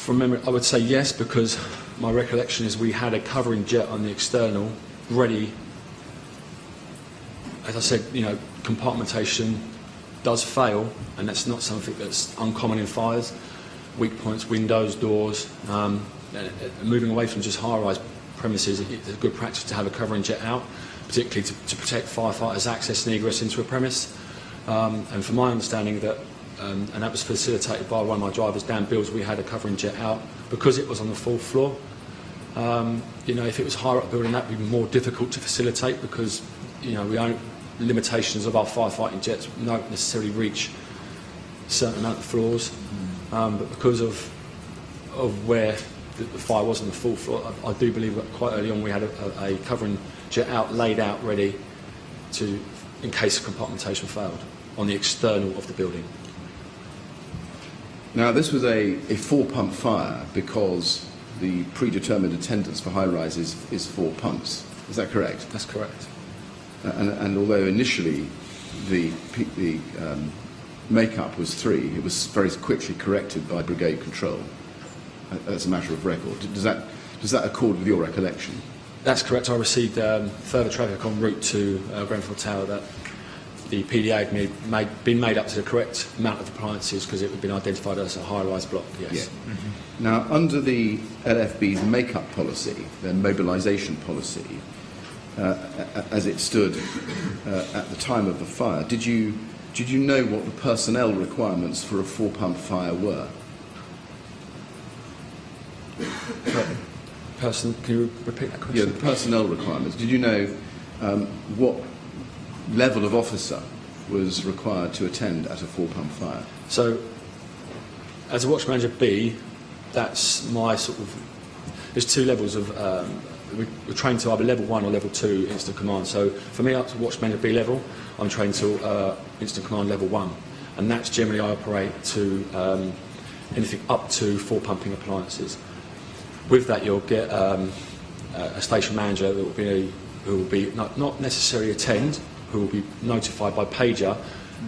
From memory, I would say yes, because my recollection is we had a covering jet on the external ready. As I said, you know, compartmentation does fail, and that's not something that's uncommon in fires. Weak points, windows, doors. Moving away from just high-rise premises, it's a good practice to have a covering jet out, particularly to protect firefighters' access and egress into a premise. And from my understanding that, and that was facilitated by one of my drivers, Dan Bills, we had a covering jet out because it was on the fourth floor. You know, if it was higher up building, that would be more difficult to facilitate because, you know, we own limitations of our firefighting jets don't necessarily reach a certain amount of floors. But because of where the fire was on the fourth floor, I do believe that quite early on we had a covering jet out, laid out, ready to, in case compartmentation failed, on the external of the building. Now, this was a four-pump fire because the predetermined attendance for high-rises is 4 pumps. Is that correct? That's correct. And although initially the make-up was 3, it was very quickly corrected by brigade control as a matter of record. Does that accord with your recollection? That's correct. I received further traffic en route to Grenfell Tower that the PDA had been made up to the correct amount of appliances because it had been identified as a high-rise block, yes. Yeah. Mm-hmm. Now, under the LFB's make-up policy, their mobilisation policy, as it stood at the time of the fire, did you know what the personnel requirements for a 4-pump fire were? Can you repeat that question? Yeah, the personnel requirements. Did you know what level of officer was required to attend at a 4-pump fire? So, as a watch manager B, that's my sort of. There's 2 levels of. We're trained to either level 1 or level 2 instant command. So for me, up to watch manager B level, I'm trained to instant command level 1, and that's generally I operate to anything up to 4 pumping appliances. With that, you'll get a station manager that who will be not necessarily attend, who will be notified by pager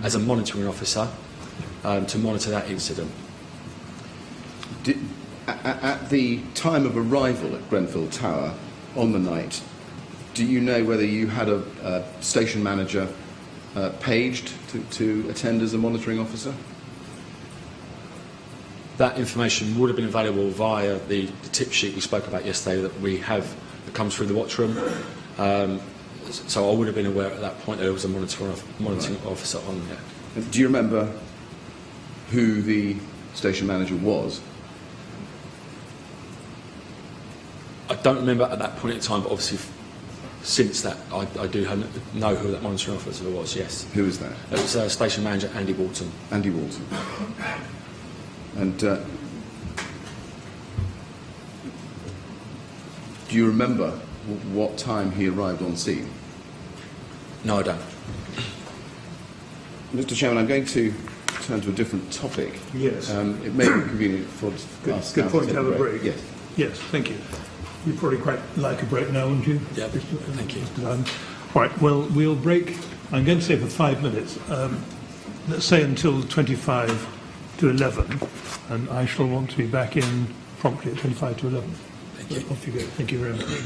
as a monitoring officer to monitor that incident. At the time of arrival at Grenfell Tower on the night, do you know whether you had a station manager paged to attend as a monitoring officer? That information would have been available via the tip sheet we spoke about yesterday that comes through the watchroom. So I would have been aware at that point that there was a monitoring officer on there. And do you remember who the station manager was? I don't remember at that point in time, but obviously since that I do know who that monitoring officer was, yes. Who was that? It was station manager Andy Walton. Andy Walton. And do you remember what time he arrived on scene? No, I don't. Mr. Chairman, I'm going to turn to a different topic. Yes. It may be convenient for us Good now point to to have a break. Yes. Yes, thank you. You'd probably quite like a break now, wouldn't you? Yeah, thank you. Right, well, we'll break, I'm going to say for 5 minutes, let's say until 25 to 11, and I shall want to be back in promptly at 25 to 11. Thank you. Off you go. Thank you very much.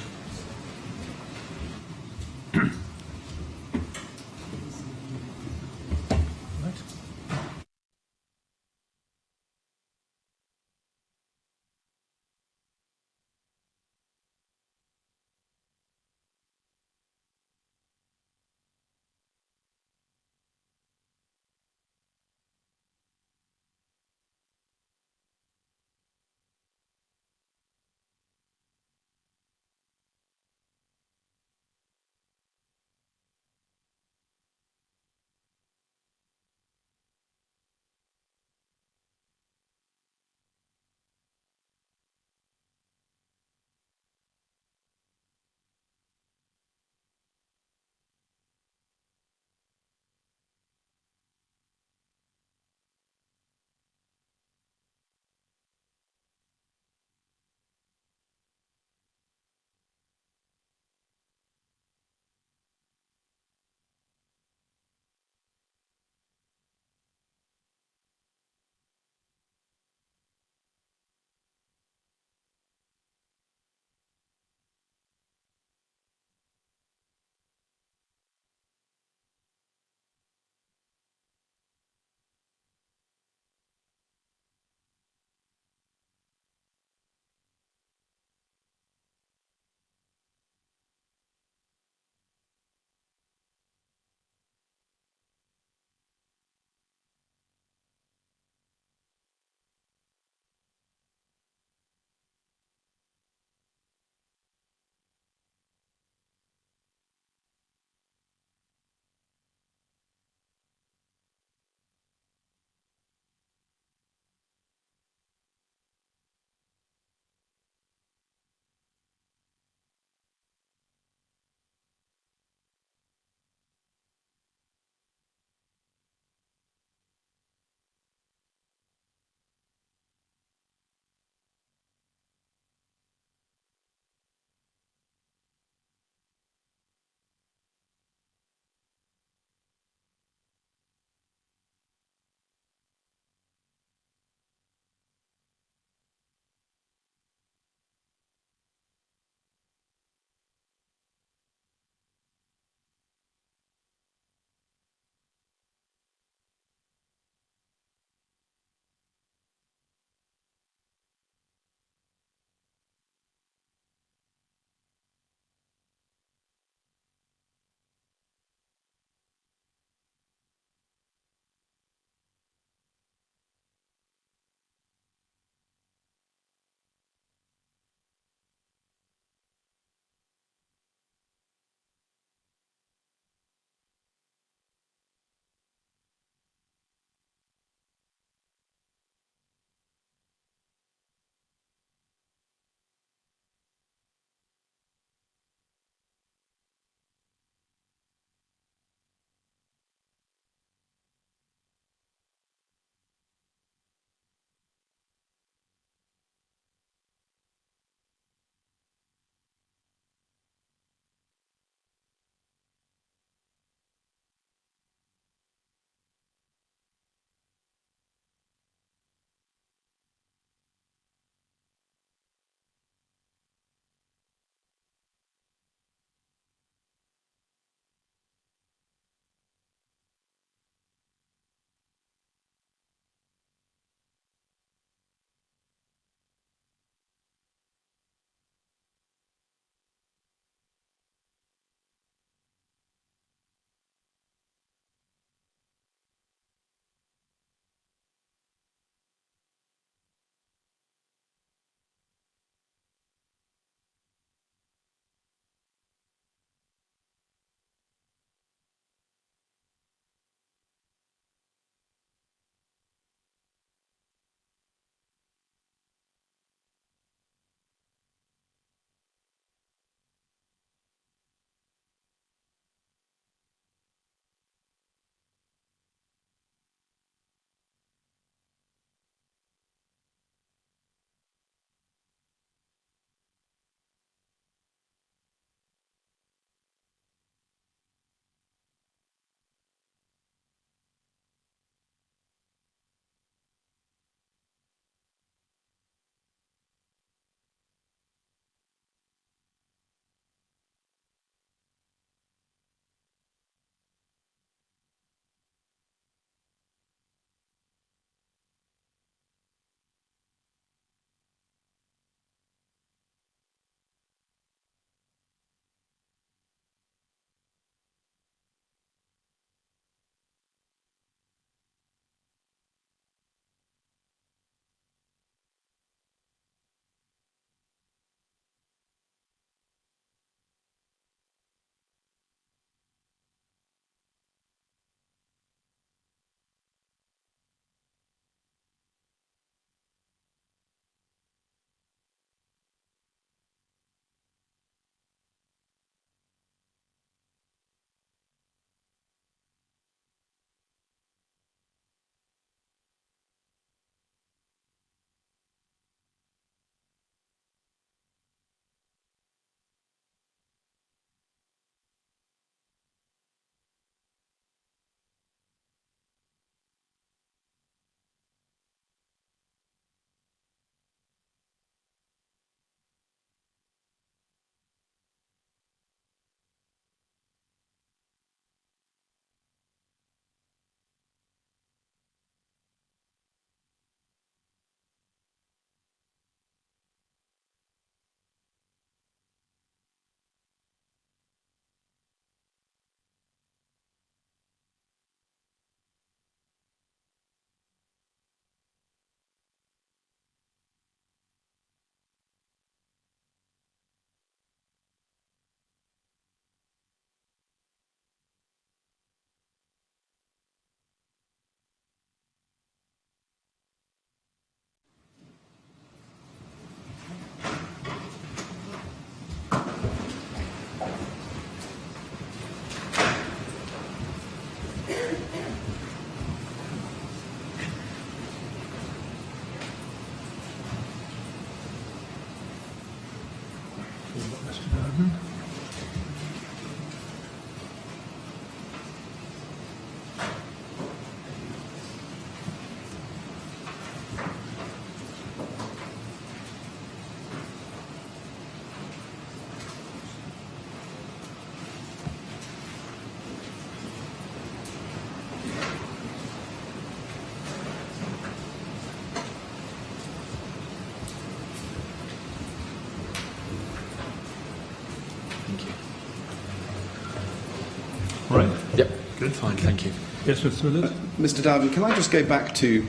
Right. Yep. Good. Fine, thank you. Yes, Mr. Willard? Mr. Dowden, can I just go back to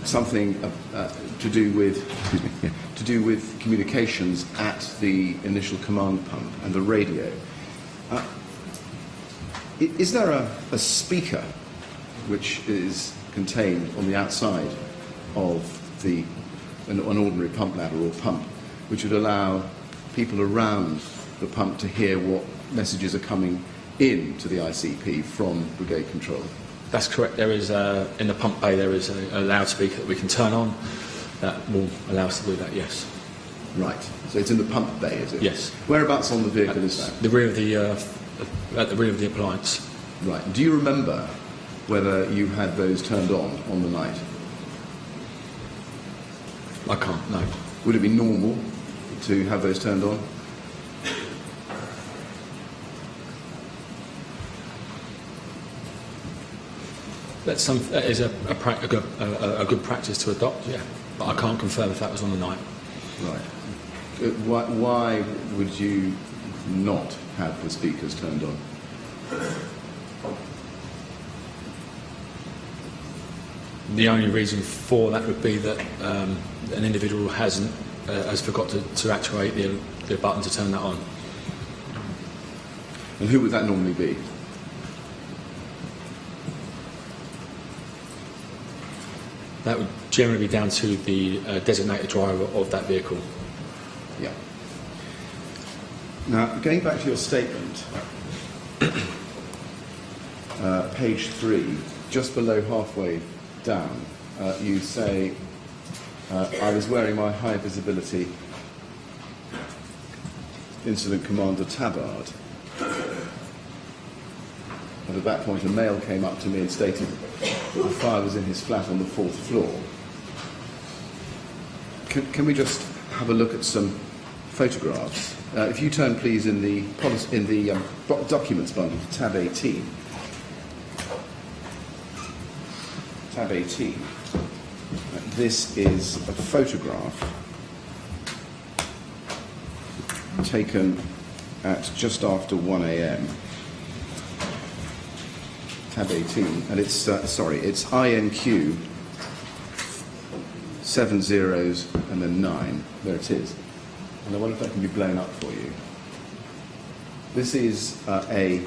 something to do with communications at the initial command pump and the radio? Is there a speaker which is contained on the outside of an ordinary pump ladder or pump, which would allow people around the pump to hear what messages are coming in to the ICP from brigade control? That's correct. There is, in the pump bay, there is a loudspeaker that we can turn on that will allow us to do that, yes. Right. So it's in the pump bay, is it? Yes. Whereabouts on the vehicle is that? At the rear of the appliance. Right. Do you remember whether you had those turned on the night? I can't, no. Would it be normal to have those turned on? That is a good practice to adopt, yeah. But I can't confirm if that was on the night. Right. Why would you not have the speakers turned on? The only reason for that would be that an individual has forgot to actuate the button to turn that on. And who would that normally be? That would generally be down to the designated driver of that vehicle. Yeah. Now, going back to your statement, page 3, just below halfway down, you say, I was wearing my high visibility incident commander tabard. And at that point, a male came up to me and stated that the fire was in his flat on the 4th floor. Can we just have a look at some photographs? If you turn, please, in the documents bundle to tab 18. Tab 18. This is a photograph taken at just after 1 a.m. Tab 18, and it's it's INQ 7 zeros and then 9. There it is. And I wonder if that can be blown up for you. This is a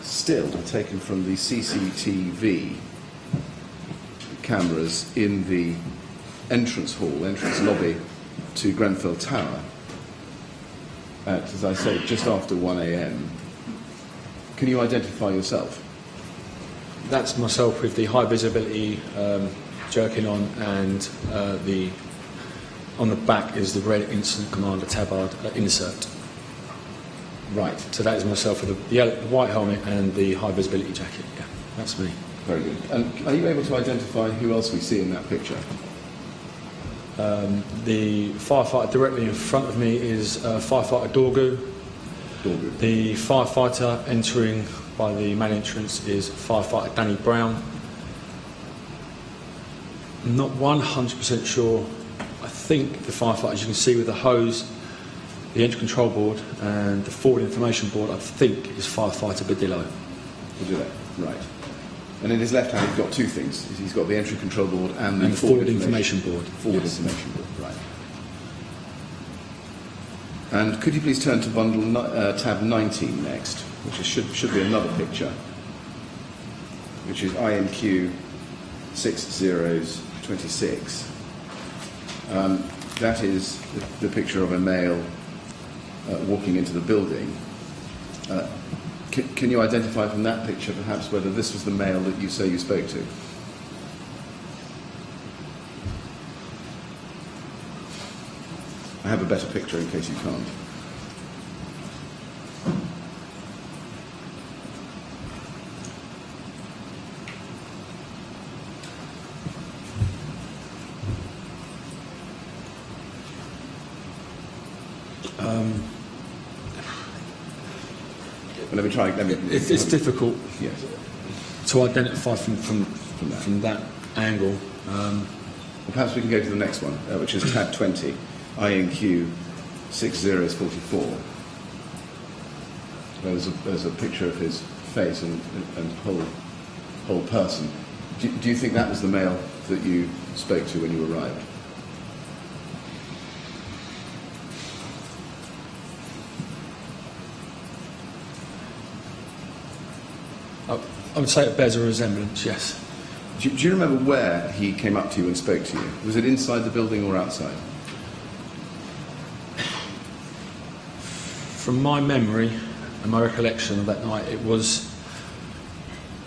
still taken from the CCTV cameras in the entrance lobby to Grenfell Tower at, as I say, just after 1 a.m. Can you identify yourself? That's myself with the high visibility jerking on, and on the back is the red incident commander tabard insert. Right. So that is myself with the white helmet and the high visibility jacket. Yeah, that's me. Very good. And are you able to identify who else we see in that picture? The firefighter directly in front of me is firefighter Dorgu. Dorgu. The firefighter entering by the main entrance is firefighter Danny Brown. I'm not 100% sure. I think the firefighter, as you can see with the hose, the entry control board and the forward information board, I think is firefighter Badillo. Badillo, right. And in his left hand, he's got two things. He's got the entry control board and the forward information board. Forward information board, right. And could you please turn to bundle tab 19 next, which should be another picture, which is INQ 6026. That is the picture of a male walking into the building. Can you identify from that picture, perhaps, whether this was the male that you say you spoke to? I have a better picture in case you can't. Let me try. It's difficult Yes. to identify from that angle. Well, perhaps we can go to the next one, which is tab 20, INQ 6044. There's a picture of his face and whole person. Do you think that was the male that you spoke to when you arrived? I would say it bears a resemblance, yes. Do you remember where he came up to you and spoke to you? Was it inside the building or outside? From my memory and my recollection of that night, it was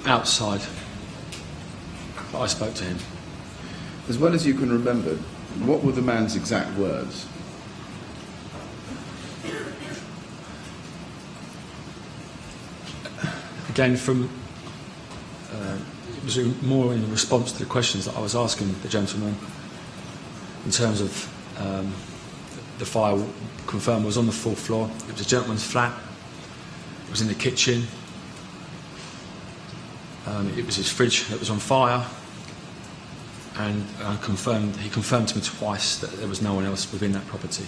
outside that I spoke to him. As well as you can remember, what were the man's exact words? Again, it was more in response to the questions that I was asking the gentleman in terms of the fire confirmed was on the 4th floor. It was a gentleman's flat. It was in the kitchen. It was his fridge that was on fire. And he confirmed to me twice that there was no one else within that property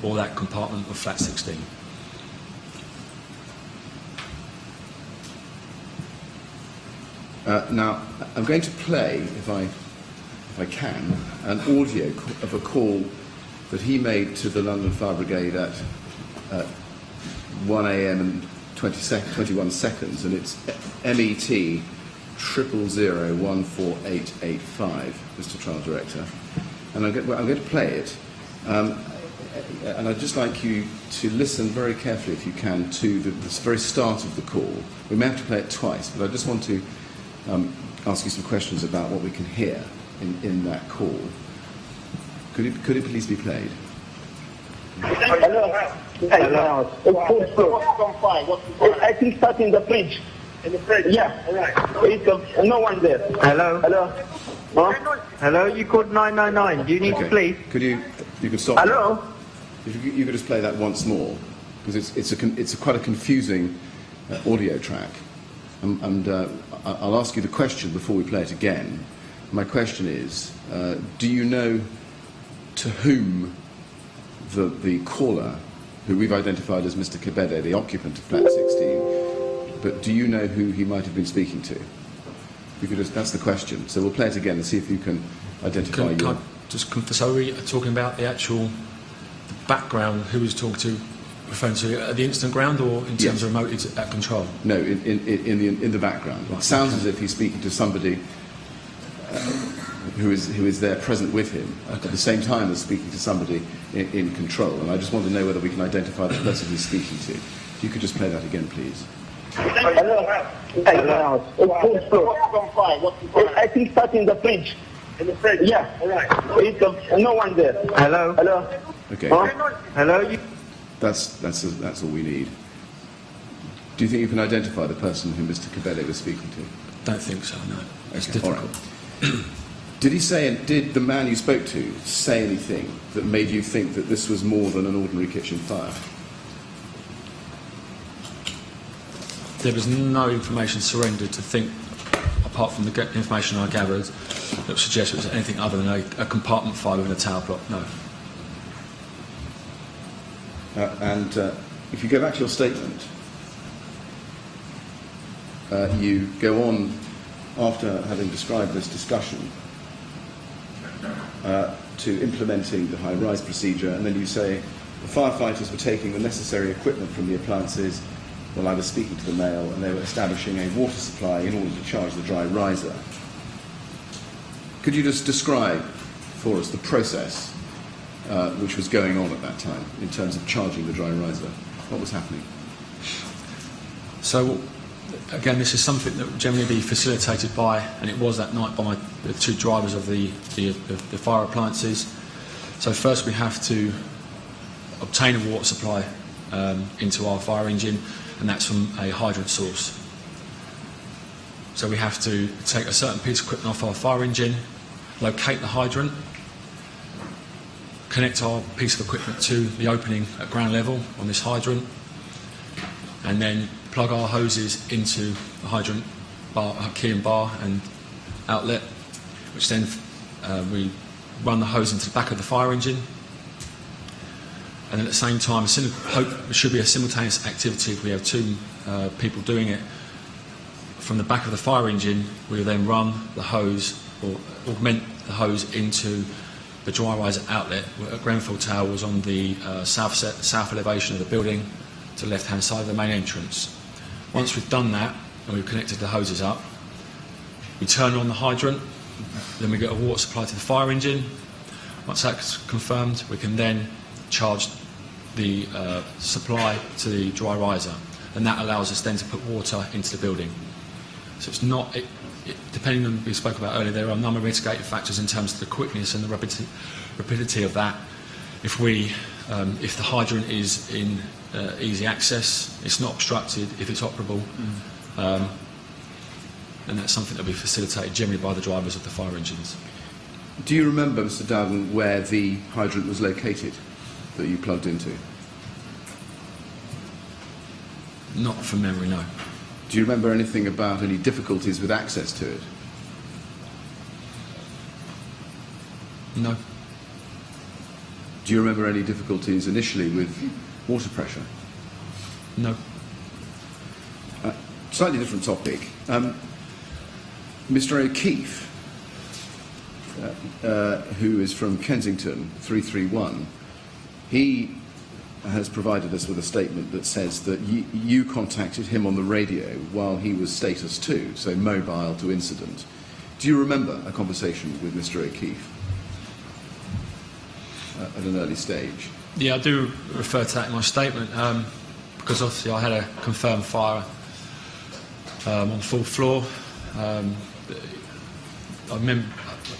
or that compartment of flat 16. Now, I'm going to play, if I can, an audio of a call that he made to the London Fire Brigade at 1 a.m. and 21 seconds, and it's MET 000148885, Mr. Trial Director. And I'm going to play it, and I'd just like you to listen very carefully, if you can, to the very start of the call. We may have to play it twice, but I just want to ask you some questions about what we can hear in that call. Could it please be played? Hello. Hello. What's on fire? I think that's in the fridge. In the fridge? Yeah. All right. No one there. Hello. Hello. What? Hello. You called 999. Do you need to please? You could stop. Hello. If you could just play that once more, because it's quite a confusing audio track. And I'll ask you the question before we play it again. My question is, do you know to whom the caller, who we've identified as Mr. Kebede, the occupant of flat 16, but do you know who he might have been speaking to? That's the question. So we'll play it again and see if you can identify So are we talking about the actual background, who he's talking to, referring to at the incident ground or in terms of remote at control? No, in the background. It sounds as if he's speaking to somebody who is there present with him at the same time as speaking to somebody in control. And I just want to know whether we can identify the person he's speaking to. If you could just play that again, please. Hello. Hello. What's on fire? I think that's in the fridge. In the fridge? Yeah. All right. No one there. Hello. Hello. Okay. Huh? Hello. That's all we need. Do you think you can identify the person who Mr. Kebede was speaking to? Don't think so, no. It's Okay, all difficult. right. Did the man you spoke to say anything that made you think that this was more than an ordinary kitchen fire? There was no information surrendered to think, apart from the information I gathered, that would suggest it was anything other than a compartment fire within a tower block. No. And if you go back to your statement, you go on, after having described this discussion, to implementing the high-rise procedure, and then you say the firefighters were taking the necessary equipment from the appliances while I was speaking to the male, and they were establishing a water supply in order to charge the dry riser. Could you just describe for us the process which was going on at that time in terms of charging the dry riser? What was happening? So, again, this is something that would generally be facilitated by, and it was that night, by the two drivers of the fire appliances. So first we have to obtain a water supply into our fire engine, and that's from a hydrant source. So we have to take a certain piece of equipment off our fire engine, locate the hydrant, connect our piece of equipment to the opening at ground level on this hydrant, and then plug our hoses into the hydrant key and bar and outlet, which then we run the hose into the back of the fire engine. And then at the same time, it should be a simultaneous activity if we have two people doing it. From the back of the fire engine, we will then run the hose or augment the hose into the dry riser outlet. Grenfell Tower was on the south elevation of the building to the left-hand side of the main entrance. Once we've done that and we've connected the hoses up, we turn on the hydrant, then we get a water supply to the fire engine. Once that's confirmed, we can then charge the supply to the dry riser, and that allows us then to put water into the building. So it's not, depending on what we spoke about earlier, there are a number of mitigating factors in terms of the quickness and the rapidity of that. If the hydrant is in easy access, it's not obstructed, if it's operable, and that's something that will be facilitated generally by the drivers of the fire engines. Do you remember, Mr. Dowden, where the hydrant was located that you plugged into? Not from memory, no. Do you remember anything about any difficulties with access to it? No. Do you remember any difficulties initially with water pressure? No. Slightly different topic. Mr. O'Keefe, who is from Kensington, 331, he has provided us with a statement that says that you contacted him on the radio while he was status 2, so mobile to incident. Do you remember a conversation with Mr. O'Keefe at an early stage? Yeah, I do refer to that in my statement, because obviously I had a confirmed fire on the fourth floor.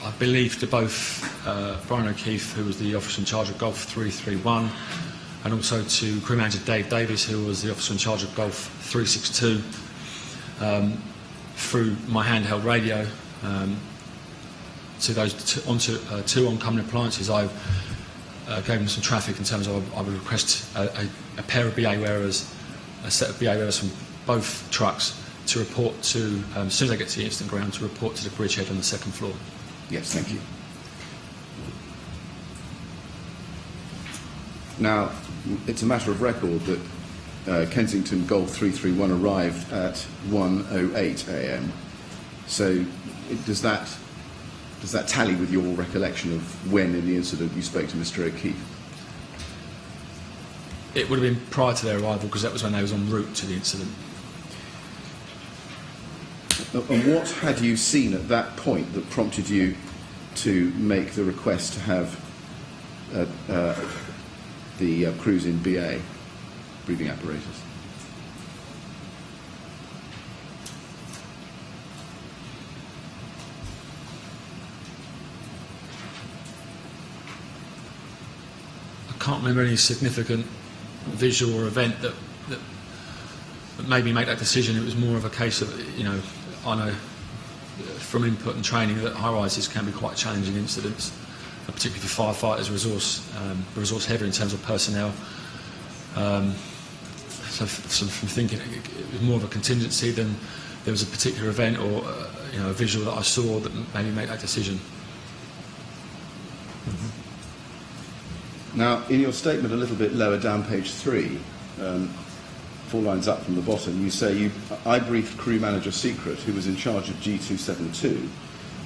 I believe to both Brian O'Keefe, who was the officer in charge of Golf 331, and also to crew manager Dave Davies, who was the officer in charge of Golf 362, through my handheld radio, to those two oncoming appliances. I gave them some traffic in terms of I would request a pair of BA wearers, a set of BA wearers from both trucks to report to, as soon as I get to the incident ground, to report to the Bridgehead on the second floor. Yes, thank you. Now, it's a matter of record that Kensington Golf 331 arrived at 1:08 a.m. So does that tally with your recollection of when in the incident you spoke to Mr. O'Keefe? It would have been prior to their arrival, because that was when they was en route to the incident. And what had you seen at that point that prompted you to make the request to have the crews in BA, breathing apparatus? I can't remember any significant visual or event that made me make that decision. It was more of a case of, I know from input and training that high-rises can be quite challenging incidents, particularly for firefighters, resource heavy in terms of personnel. So from thinking it was more of a contingency than there was a particular event or a visual that I saw that made me make that decision. Mm-hmm. Now, in your statement a little bit lower down page 3, 4 lines up from the bottom, you say, I briefed crew manager Secret, who was in charge of G272,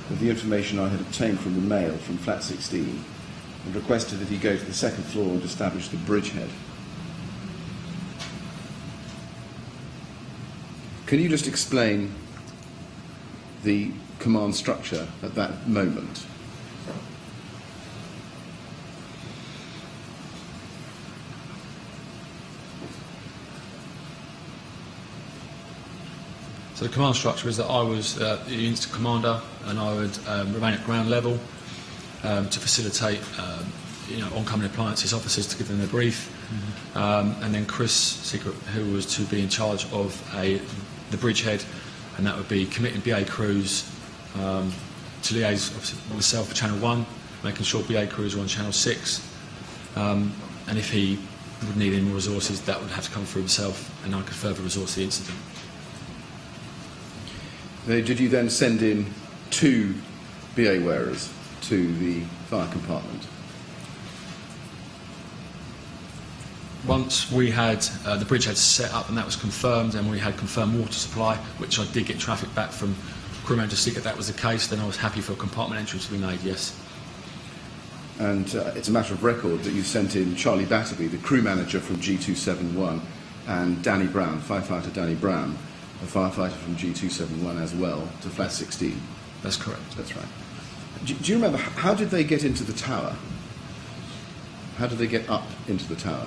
with the information I had obtained from the mail from flat 16, and requested that he go to the second floor and establish the Bridgehead. Can you just explain the command structure at that moment? So the command structure is that I was the incident commander, and I would remain at ground level to facilitate oncoming appliances officers to give them a brief, and then Chris Secret, who was to be in charge of the Bridgehead, and that would be committing BA crews to liaise obviously with myself for Channel 1, making sure BA crews are on Channel 6, and if he would need any more resources, that would have to come through himself, and I could further resource the incident. Did you then send in 2 BA wearers to the fire compartment? Once we had the bridgehead set up and that was confirmed, and we had confirmed water supply, which I did get traffic back from crew manager Secret, that was the case, then I was happy for a compartment entry to be made, yes. And it's a matter of record that you sent in Charlie Batterby, the crew manager from G271, and Danny Brown, firefighter Danny Brown, a firefighter from G271 as well, to flat 16. That's correct. That's right. Do you remember, how did they get into the tower? How did they get up into the tower?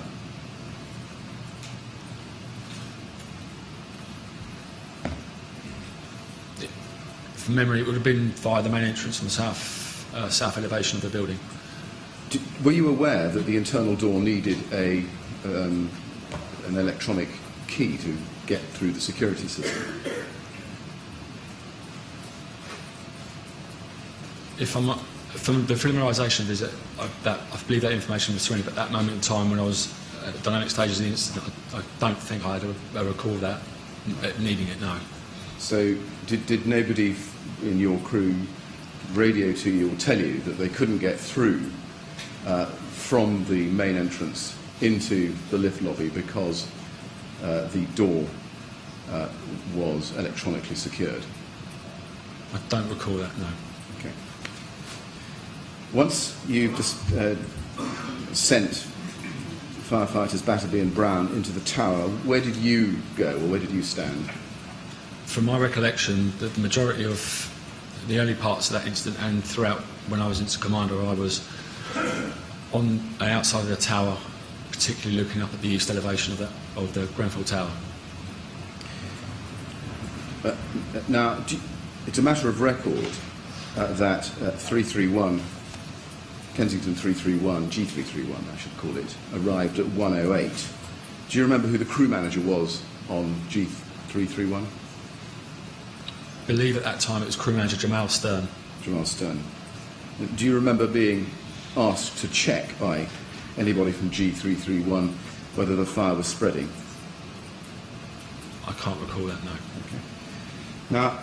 From memory, it would have been via the main entrance on the south elevation of the building. Were you aware that the internal door needed an electronic key to get through the security system? If I'm not, from the familiarisation visit, I believe that information was surrendered, but at that moment in time when I was at dynamic stages of the incident, I don't think I had a recall that needing it, no. So did nobody in your crew radio to you or tell you that they couldn't get through from the main entrance into the lift lobby because the door was electronically secured? I don't recall that, no. Okay. Once you've just sent firefighters Batterby and Brown into the tower, where did you go, or where did you stand? From my recollection, the majority of the early parts of that incident and throughout when I was incident commander, I was on the outside of the tower, particularly looking up at the east elevation of the Grenfell Tower. Now, it's a matter of record that 331, Kensington 331, G331 I should call it, arrived at 1:08. Do you remember who the crew manager was on G331? I believe at that time it was crew manager Jamal Stern. Jamal Stern. Do you remember being asked to check by anybody from G331 whether the fire was spreading? I can't recall that, no. Okay. Now,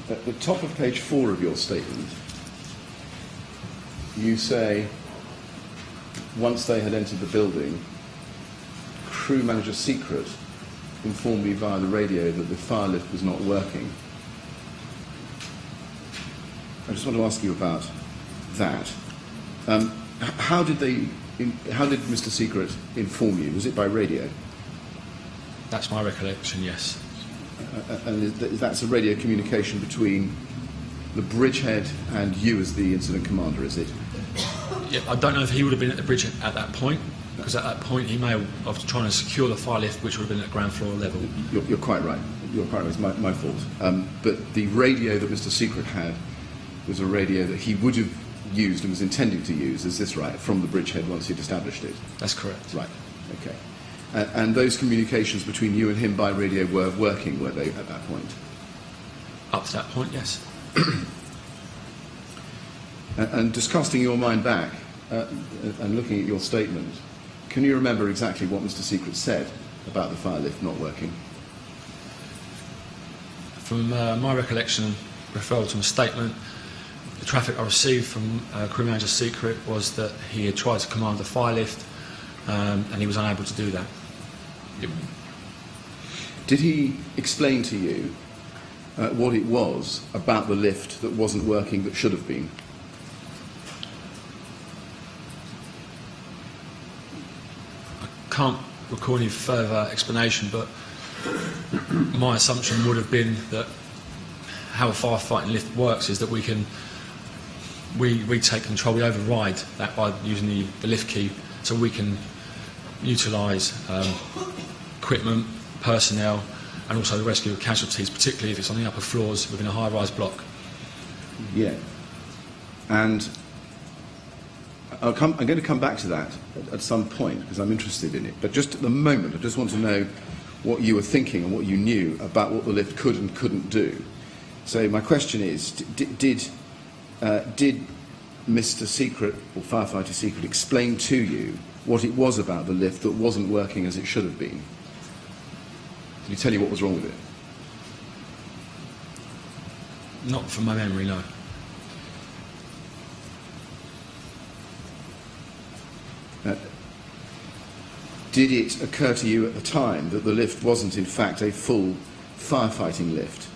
at the top of page 4 of your statement, you say, once they had entered the building, crew manager Secret informed me via the radio that the fire lift was not working. I just want to ask you about that. How did Mr. Secret inform you? Was it by radio? That's my recollection, yes. And that's a radio communication between the Bridgehead and you as the incident commander, is it? Yeah, I don't know if he would have been at the bridge at that point, because at that point he may have been trying to secure the fire lift, which would have been at ground floor level. You're quite right. You're quite right. It's my fault. But the radio that Mr. Secret had was a radio that he would have used and was intending to use, is this right, from the Bridgehead once he'd established it? That's correct. Right. Okay. And those communications between you and him by radio were working, were they, at that point? Up to that point, yes. And just casting your mind back and looking at your statement, can you remember exactly what Mr. Secret said about the fire lift not working? From my recollection, referral to a statement, the traffic I received from crew manager Secret was that he had tried to command the fire lift and he was unable to do that. Yep. Did he explain to you what it was about the lift that wasn't working that should have been? I can't recall any further explanation, but my assumption would have been that how a firefighting lift works is that we take control, we override that by using the lift key, so we can utilise equipment, personnel, and also the rescue of casualties, particularly if it's on the upper floors within a high-rise block. Yeah. And I'm going to come back to that at some point because I'm interested in it. But just at the moment, I just want to know what you were thinking and what you knew about what the lift could and couldn't do. So my question is, did Mr. Secret, or Firefighter Secret, explain to you what it was about the lift that wasn't working as it should have been? Did he tell you what was wrong with it? Not from my memory, no. Did it occur to you at the time that the lift wasn't in fact a full firefighting lift?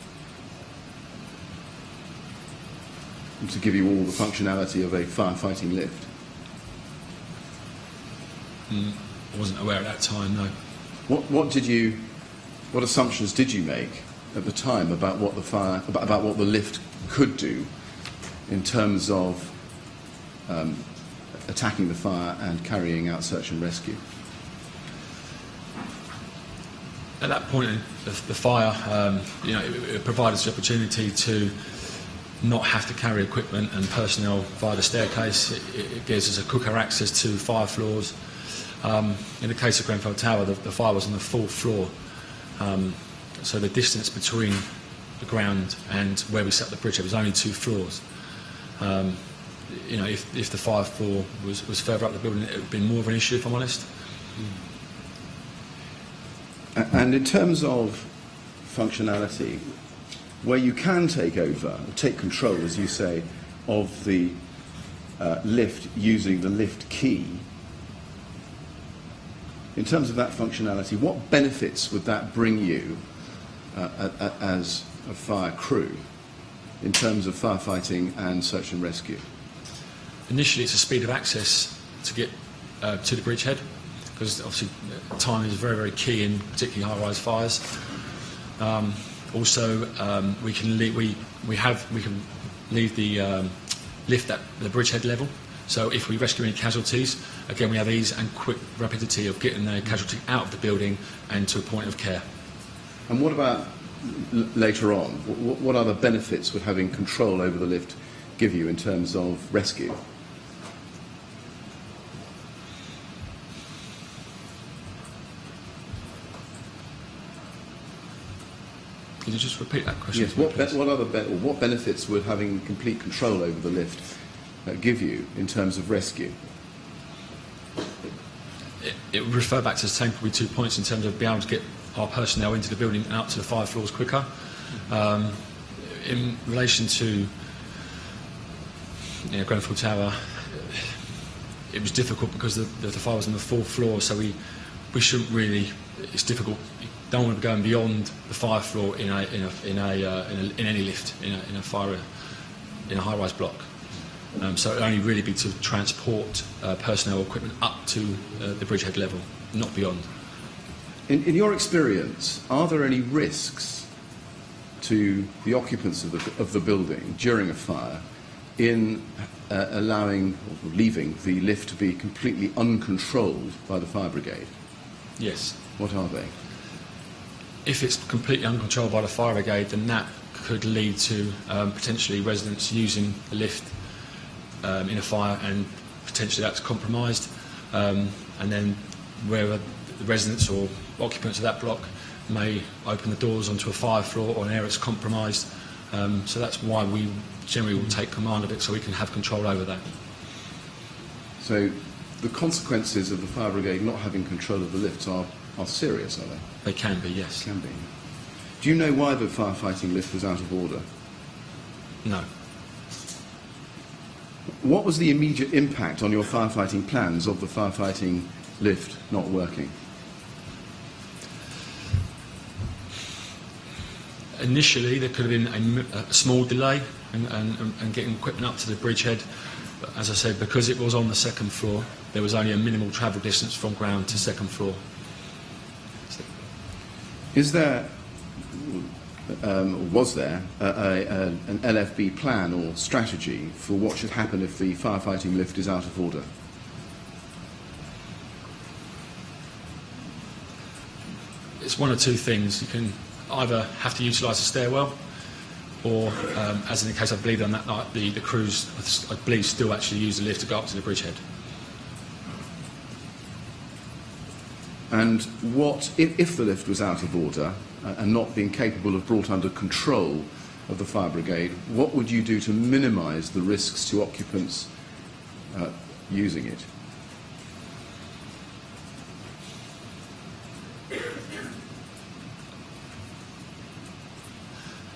And to give you all the functionality of a firefighting lift? I wasn't aware at that time, no. What assumptions did you make at the time about what the lift could do in terms of attacking the fire and carrying out search and rescue? At that point, the fire, it provided us the opportunity to not have to carry equipment and personnel via the staircase. It gives us a quicker access to fire floors. In the case of Grenfell Tower, the fire was on the 4th floor, so the distance between the ground and where we set up the bridgehead was only 2 floors. If the 5th floor was further up the building, it would have been more of an issue, if I'm honest. And in terms of functionality, where you can take control, as you say, of the lift using the lift key, in terms of that functionality, what benefits would that bring you as a fire crew in terms of firefighting and search and rescue? Initially, it's a speed of access to get to the bridgehead, because obviously time is very, very key in particularly high-rise fires. Also, we can leave the lift at the bridgehead level. So if we rescue any casualties, again we have ease and quick rapidity of getting the casualty out of the building and to a point of care. And what about later on? What other benefits would having control over the lift give you in terms of rescue? Could you just repeat that question? Yes. What benefits would having complete control over the lift give you in terms of rescue? It would refer back to the same probably 2 points in terms of being able to get our personnel into the building and up to the 5 floors quicker. In relation to Grenfell Tower, it was difficult because the fire was on the 4th floor, so we shouldn't really. It's difficult. You don't want to be going beyond the 5th floor in any lift in a high-rise block. So it would only really be to transport personnel or equipment up to the bridgehead level, not beyond. In your experience, are there any risks to the occupants of the building during a fire in allowing or leaving the lift to be completely uncontrolled by the fire brigade? Yes. What are they? If it's completely uncontrolled by the fire brigade, then that could lead to potentially residents using the lift in a fire, and potentially that's compromised. And then where the residents or occupants of that block may open the doors onto a 5th floor or an area that's compromised. So that's why we generally will take command of it, so we can have control over that. So the consequences of the fire brigade not having control of the lifts are serious, are they? They can be, yes. Can be. Do you know why the firefighting lift was out of order? No. What was the immediate impact on your firefighting plans of the firefighting lift not working? Initially, there could have been a small delay and getting equipment up to the bridgehead. But as I said, because it was on the 2nd floor, there was only a minimal travel distance from ground to 2nd floor. Is there, was there an LFB plan or strategy for what should happen if the firefighting lift is out of order? It's one of two things. You can either have to utilise the stairwell, or, as in the case I believe on that night, the crews, I believe, still actually use the lift to go up to the bridgehead. And what, if the lift was out of order and not being capable of brought under control of the fire brigade, what would you do to minimise the risks to occupants using it?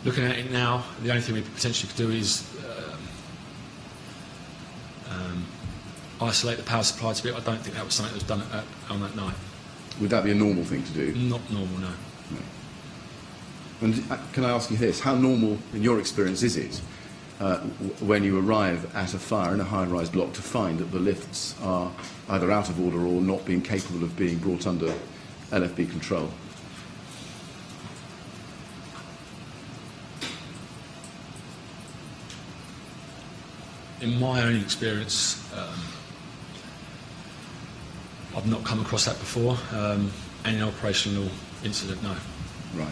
Looking at it now, the only thing we potentially could do is isolate the power supply to it. I don't think that was something that was done on that night. Would that be a normal thing to do? Not normal, no. No. And can I ask you this? How normal, in your experience, is it when you arrive at a fire in a high-rise block to find that the lifts are either out of order or not being capable of being brought under LFB control? In my own experience, I've not come across that before. Any operational incident, no. Right.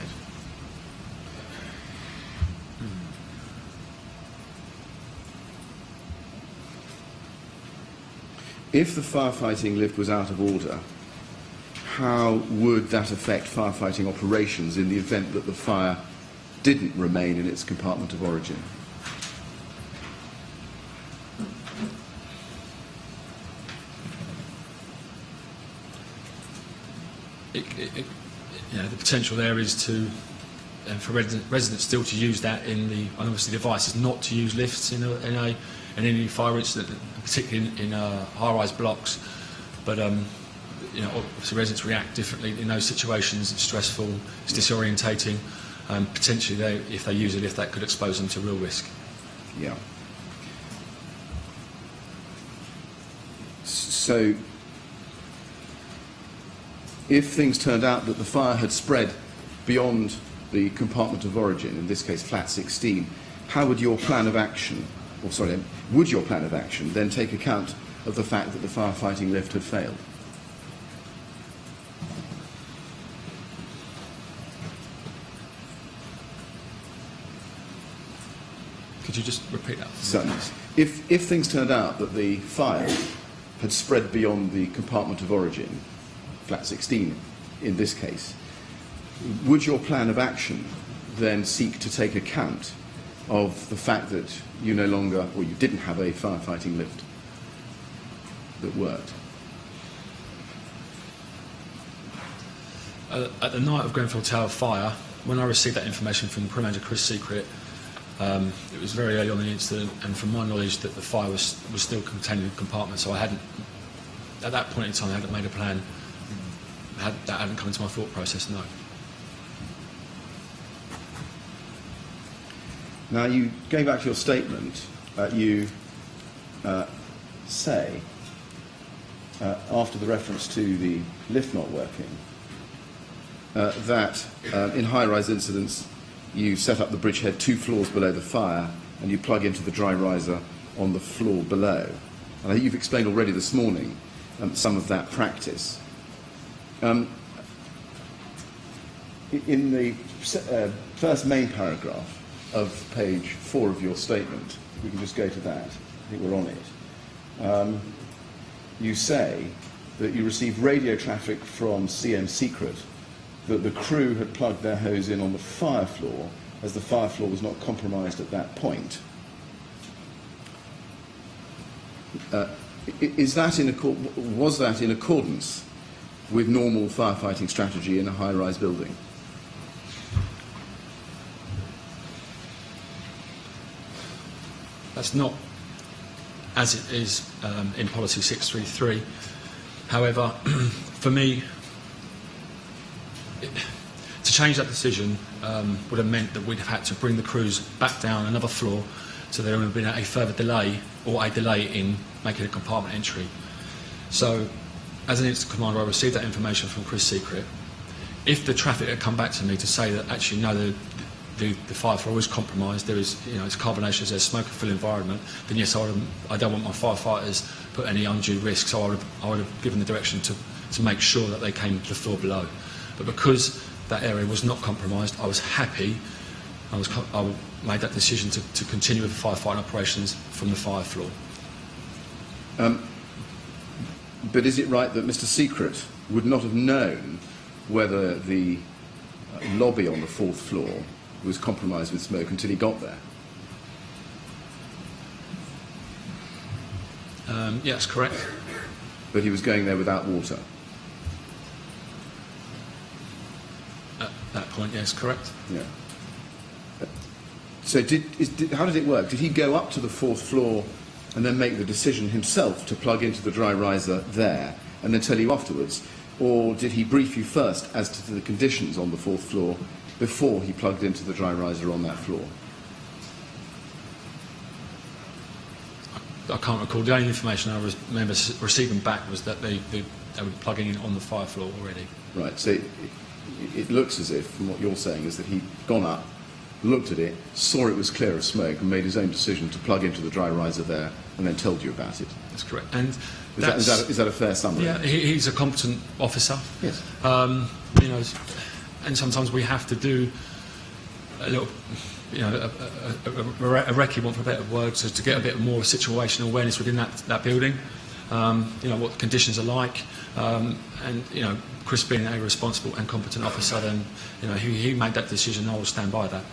If the firefighting lift was out of order, how would that affect firefighting operations in the event that the fire didn't remain in its compartment of origin? The potential there is to, for residents still to use that in the, and obviously the advice is not to use lifts in any fire incident, particularly in high-rise blocks. But obviously residents react differently in those situations. It's stressful, it's disorientating. Potentially, if they use a lift, that could expose them to real risk. Yeah. So, if things turned out that the fire had spread beyond the compartment of origin, in this case flat 16, how would your plan of action, would your plan of action then take account of the fact that the firefighting lift had failed? Could you just repeat that? Certainly. If things turned out that the fire had spread beyond the compartment of origin, flat 16 in this case, would your plan of action then seek to take account of the fact that you no longer, or you didn't have a firefighting lift that worked? At the night of Grenfell Tower fire, when I received that information from Crew Manager Chris Secret, it was very early on in the incident, and from my knowledge that the fire was still contained in the compartment, so I hadn't, at that point in time, I hadn't made a plan. That hadn't come into my thought process, no. Now, you, going back to your statement, you say, after the reference to the lift not working, that in high-rise incidents you set up the bridgehead 2 floors below the fire and you plug into the dry riser on the floor below. And I think you've explained already this morning some of that practice. In the first main paragraph of page 4 of your statement, we can just go to that, I think we're on it, you say that you received radio traffic from CM Secret that the crew had plugged their hose in on the fire floor, as the fire floor was not compromised at that point. Was that in accordance with normal firefighting strategy in a high-rise building? That's not as it is in Policy 633. However, for me, to change that decision would have meant that we'd have had to bring the crews back down another floor, so there would have been a further delay, or a delay in making a compartment entry. So, as an incident commander, I received that information from Chris Secret. If the traffic had come back to me to say that actually no, the fire floor is compromised, there is, it's carbonation, there's smoke-filled environment, then yes, I don't want my firefighters put any undue risk, so I would have given the direction to make sure that they came to the floor below. But because that area was not compromised, I was happy. I made that decision to continue with the firefighting operations from the fire floor. But is it right that Mr. Secret would not have known whether the lobby on the 4th floor was compromised with smoke until he got there. Yes, correct. But he was going there without water. At that point, yes, correct. Yeah. So how did it work? Did he go up to the 4th floor and then make the decision himself to plug into the dry riser there and then tell you afterwards? Or did he brief you first as to the conditions on the 4th floor before he plugged into the dry riser on that floor? I can't recall. The only information I remember receiving back was that they were plugging in on the fire floor already. Right, so it looks as if, from what you're saying, is that he'd gone up, looked at it, saw it was clear of smoke and made his own decision to plug into the dry riser there and then told you about it. That's correct. And is that a fair summary? Yeah, he's a competent officer. Yes. You know, and sometimes we have to do a little, you know, a recce, want for a better word, so to get a bit more situational awareness within that building. You know, what the conditions are like, and you know, Chris being a responsible and competent officer, then you know he made that decision. I will stand by that.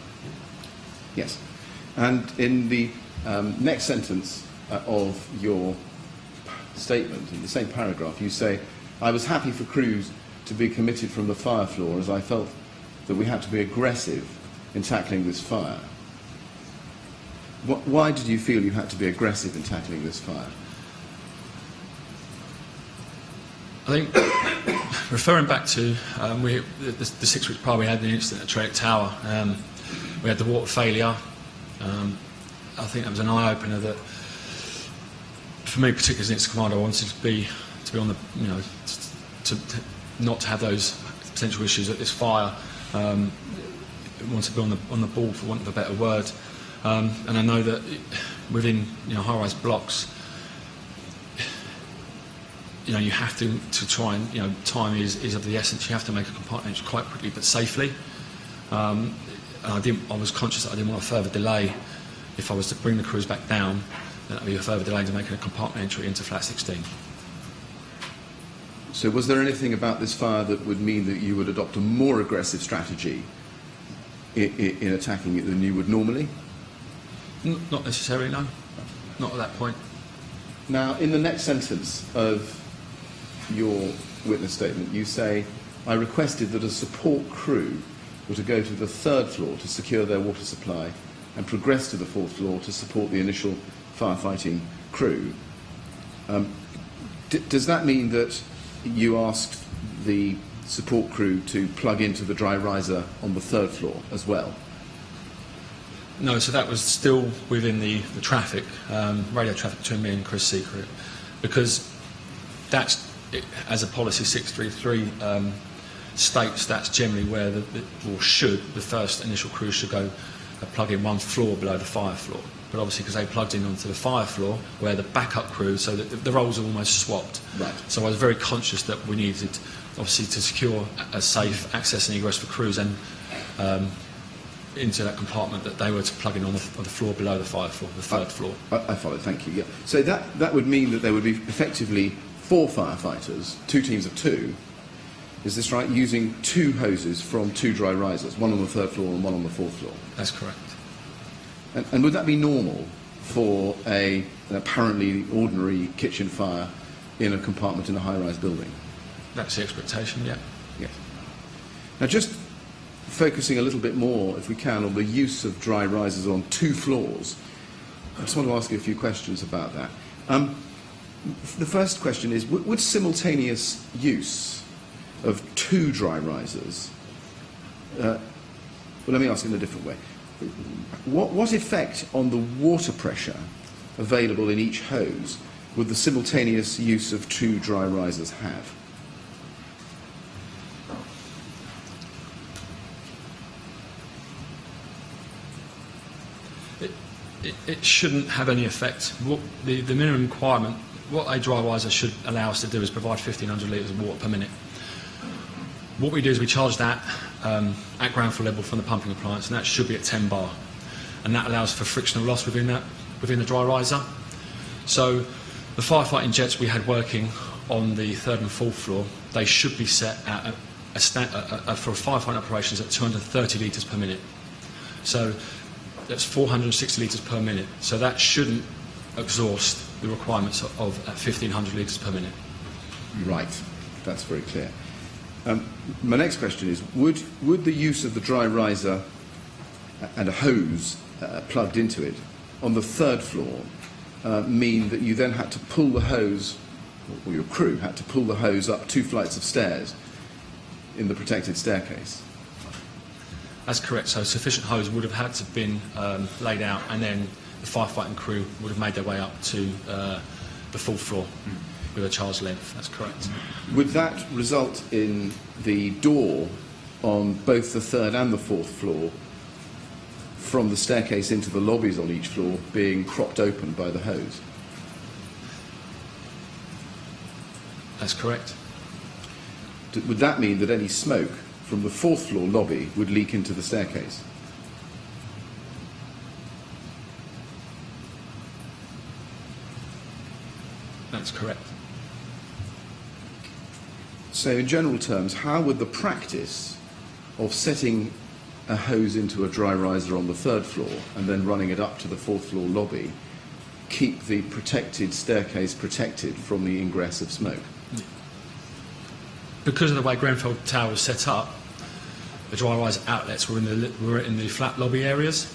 Yes. And in the next sentence of your statement, in the same paragraph, you say, "I was happy for crews to be committed from the fire floor as I felt that we had to be aggressive in tackling this fire." Why did you feel you had to be aggressive in tackling this fire? I think, referring back to the 6 weeks prior, we had the incident at Grenfell Tower. We had the water failure. I think that was an eye-opener that, for me, particularly as an incident commander, I wanted to be on the, you know, to not to have those potential issues at this fire. I wanted to be on the ball, for want of a better word. And I know that within, you know, high-rise blocks, you know, you have to try and, you know, time is of the essence. You have to make a compartment quite quickly but safely. And I was conscious that I didn't want a further delay. If I was to bring the crews back down, then that would be a further delay to making a compartment entry into flat 16. So was there anything about this fire that would mean that you would adopt a more aggressive strategy in attacking it than you would normally? Not necessarily, no. Not at that point. Now, in the next sentence of your witness statement, you say, "I requested that a support crew were to go to the 3rd floor to secure their water supply and progress to the 4th floor to support the initial firefighting crew." Does that mean that you asked the support crew to plug into the dry riser on the 3rd floor as well? No, so that was still within the traffic, radio traffic between me and Chris Secret, because that's, as a policy 633 states, that's generally where the first initial crew should go plug in 1 floor below the fire floor. But obviously, because they plugged in onto the fire floor, where the backup crew, so that the roles are almost swapped. Right. So I was very conscious that we needed, obviously, to secure a safe access and egress for crews and into that compartment, that they were to plug in on the floor below the fire floor, the 3rd floor. I follow, thank you. Yeah. So that would mean that there would be effectively 4 firefighters, 2 teams of 2, is this right, using 2 hoses from 2 dry risers, 1 on the 3rd floor and 1 on the 4th floor? That's correct. And would that be normal for an apparently ordinary kitchen fire in a compartment in a high-rise building? That's the expectation, yeah. Yes. Now, just focusing a little bit more, if we can, on the use of dry risers on 2 floors, I just want to ask you a few questions about that. The first question is, would simultaneous use of 2 dry risers, well, let me ask it in a different way. What effect on the water pressure available in each hose would the simultaneous use of 2 dry risers have? It shouldn't have any effect. The minimum requirement, what a dry riser should allow us to do is provide 1,500 litres of water per minute. What we do is we charge that at ground floor level from the pumping appliance, and that should be at 10 bar. And that allows for frictional loss within the dry riser. So the firefighting jets we had working on the 3rd and 4th floor, they should be set at for firefighting operations at 230 litres per minute. So that's 460 litres per minute. So that shouldn't exhaust the requirements of 1,500 litres per minute. Right, that's very clear. My next question is, would the use of the dry riser and a hose plugged into it on the third floor mean that you then had to pull the hose, or your crew had to pull the hose up 2 flights of stairs in the protected staircase? That's correct. So sufficient hose would have had to have been laid out, and then the firefighting crew would have made their way up to the 4th floor with a child's length. That's correct. Would that result in the door on both the 3rd and the 4th floor from the staircase into the lobbies on each floor being propped open by the hose? That's correct. Would that mean that any smoke from the 4th floor lobby would leak into the staircase? That's correct. So in general terms, how would the practice of setting a hose into a dry riser on the 3rd floor and then running it up to the 4th floor lobby keep the protected staircase protected from the ingress of smoke? Because of the way Grenfell Tower was set up, the dry riser outlets were in the flat lobby areas.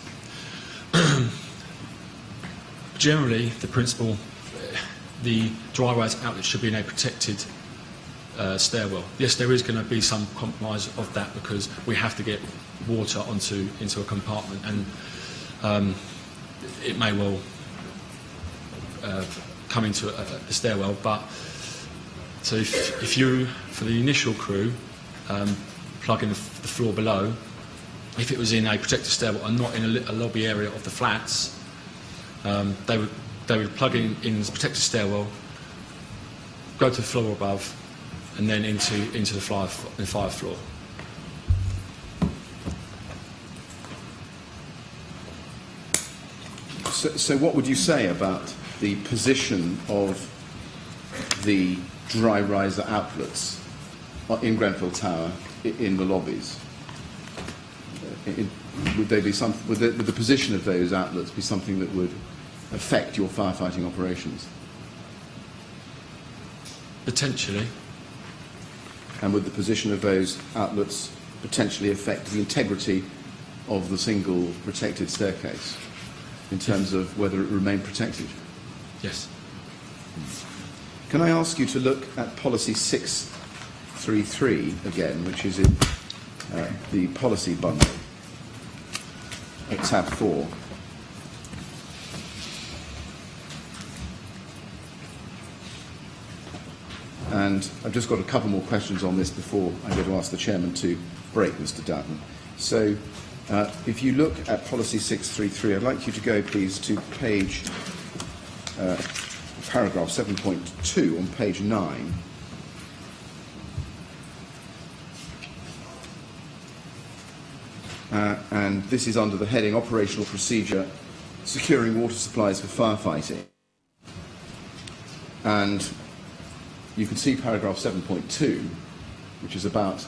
Generally, the principle, the dry riser outlet should be in a protected stairwell. Yes, there is going to be some compromise of that because we have to get water into a compartment, and it may well come into a stairwell. But so if you, for the initial crew, plug in the floor below, if it was in a protected stairwell and not in a lobby area of the flats, they would plug in the protected stairwell, go to the floor above, and then into the fire floor. So what would you say about the position of the dry riser outlets in Grenfell Tower in the lobbies? Would the position of those outlets be something that would affect your firefighting operations? Potentially. And would the position of those outlets potentially affect the integrity of the single protected staircase in terms of whether it remained protected? Yes. Can I ask you to look at policy 633 again, which is in the policy bundle at tab 4. And I've just got a couple more questions on this before I go to ask the Chairman to break, Mr. Dowden. So if you look at policy 633, I'd like you to go, please, to paragraph 7.2 on page 9. And this is under the heading Operational Procedure, Securing Water Supplies for Firefighting. And you can see paragraph 7.2, which is about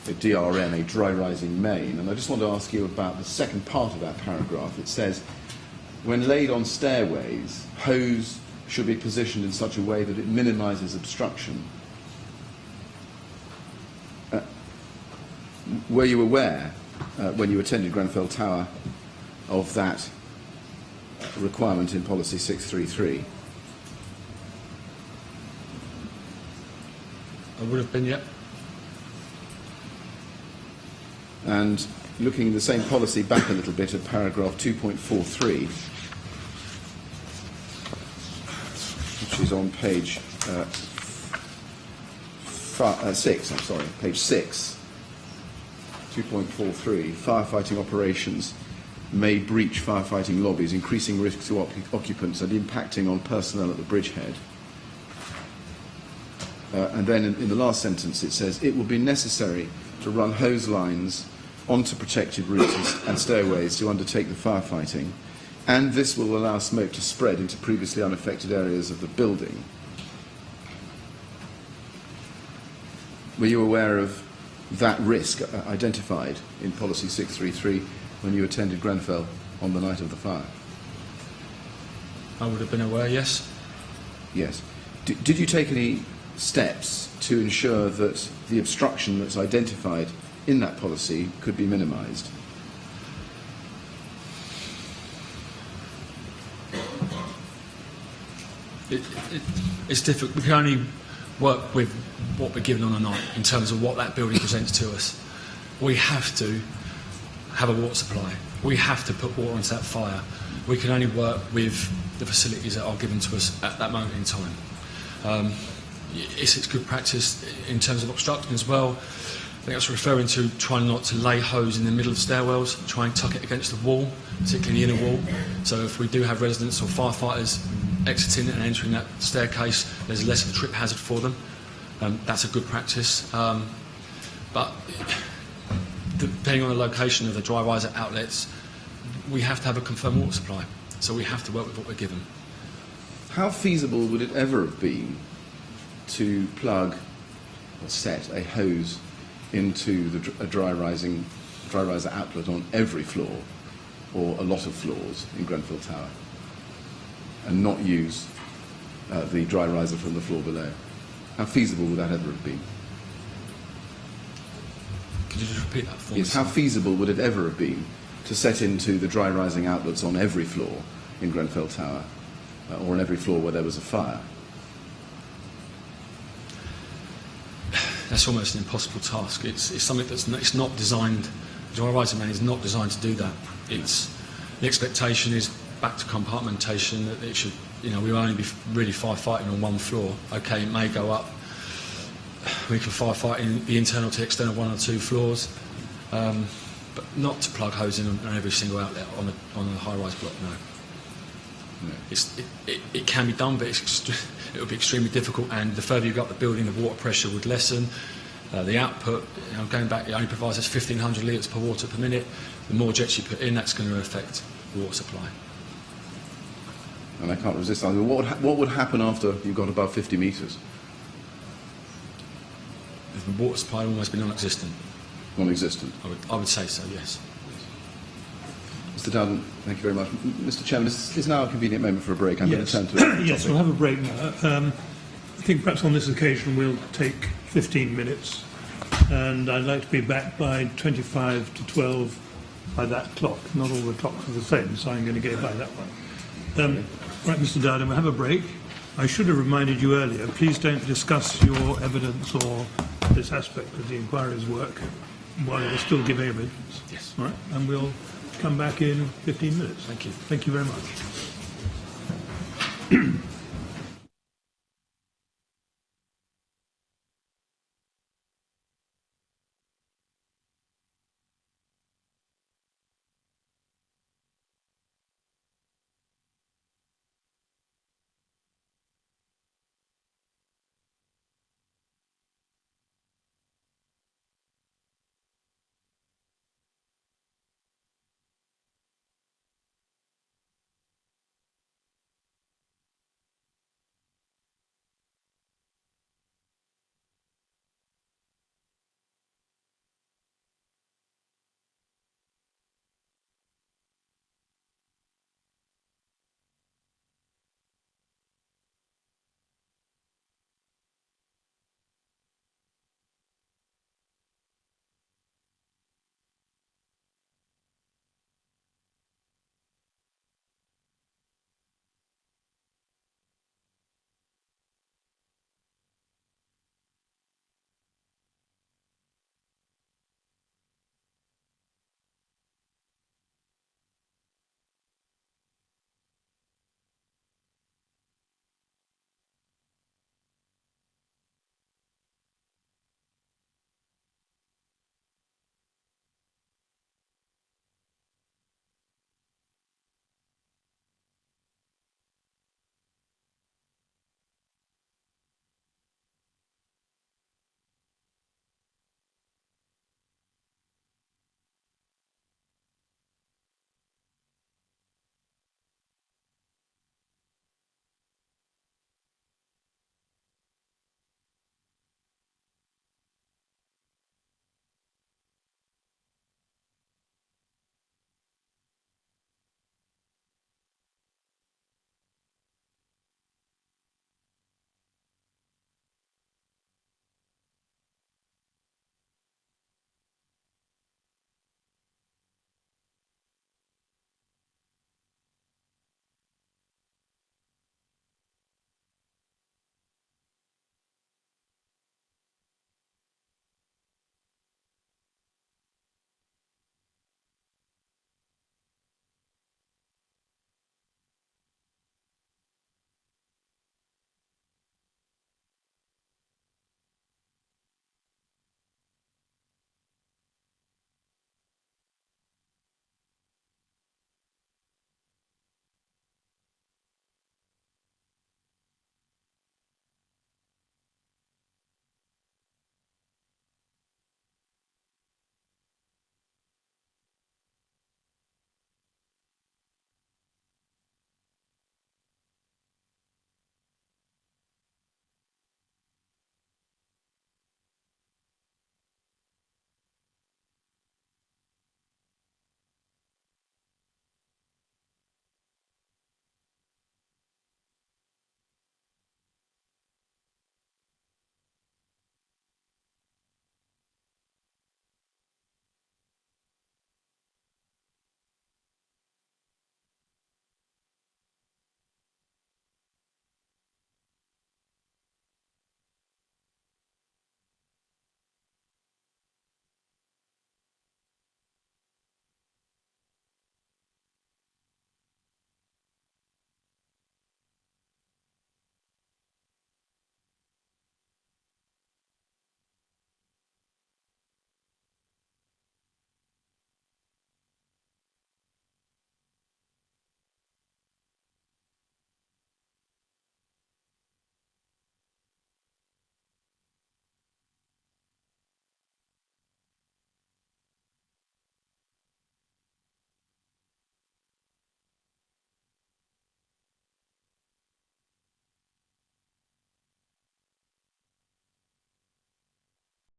a DRM, a dry rising main. And I just want to ask you about the second part of that paragraph. It says, when laid on stairways, hose should be positioned in such a way that it minimises obstruction. Were you aware, when you attended Grenfell Tower, of that requirement in policy 633? I would have been, yep. And looking in the same policy back a little bit at paragraph 2.43, which is on page 6, page 6, 2.43, firefighting operations may breach firefighting lobbies, increasing risks to occupants and impacting on personnel at the Bridgehead. And then in the last sentence it says, it will be necessary to run hose lines onto protected routes and stairways to undertake the firefighting, and this will allow smoke to spread into previously unaffected areas of the building. Were you aware of that risk identified in policy 633 when you attended Grenfell on the night of the fire? I would have been aware, yes. Yes. Did you take any steps to ensure that the obstruction that's identified in that policy could be minimised? It's difficult. We can only work with what we're given on a night in terms of what that building presents to us. We have to have a water supply. We have to put water into that fire. We can only work with the facilities that are given to us at that moment in time. It's good practice in terms of obstruction as well. I think I was referring to trying not to lay hose in the middle of stairwells, try and tuck it against the wall, particularly the inner wall. So if we do have residents or firefighters exiting and entering that staircase, there's less of a trip hazard for them. That's a good practice. But depending on the location of the dry riser outlets, we have to have a confirmed water supply. So we have to work with what we're given. How feasible would it ever have been to plug or set a hose into a dry riser outlet on every floor or a lot of floors in Grenfell Tower and not use the dry riser from the floor below? How feasible would that ever have been? Could you just repeat that for me? Yes, how feasible would it ever have been to set into the dry rising outlets on every floor in Grenfell Tower or on every floor where there was a fire? That's almost an impossible task. It's something it's not designed. The dry riser man is not designed to do that. The expectation is back to compartmentation, that it should, we'll only be really firefighting on one floor. Okay, it may go up. We can firefight in the internal to external one or two floors, but not to plug hose in on every single outlet on a high-rise block. No. It can be done, but it would be extremely difficult. And the further you go up the building, the water pressure would lessen. The output, going back, it only provides us 1,500 litres per water per minute. The more jets you put in, that's going to affect the water supply. And I can't resist. What would happen after you got above 50 metres? The water supply would almost be non-existent. Non-existent? I would say so, yes. Mr. Dowden, thank you very much. Mr. Chairman, this is now a convenient moment for a break. I'm Yes. going to turn to it. Yes, we'll have a break now. I think perhaps on this occasion we'll take 15 minutes, and I'd like to be back by 25 to 12 by that clock. Not all the clocks are the same, so I'm going to go by that one. Right, Mr. Dowden, we'll have a break. I should have reminded you earlier, please don't discuss your evidence or this aspect of the inquiry's work while you're still giving evidence. Yes. Right, and we'll come back in 15 minutes. Thank you. Thank you very much.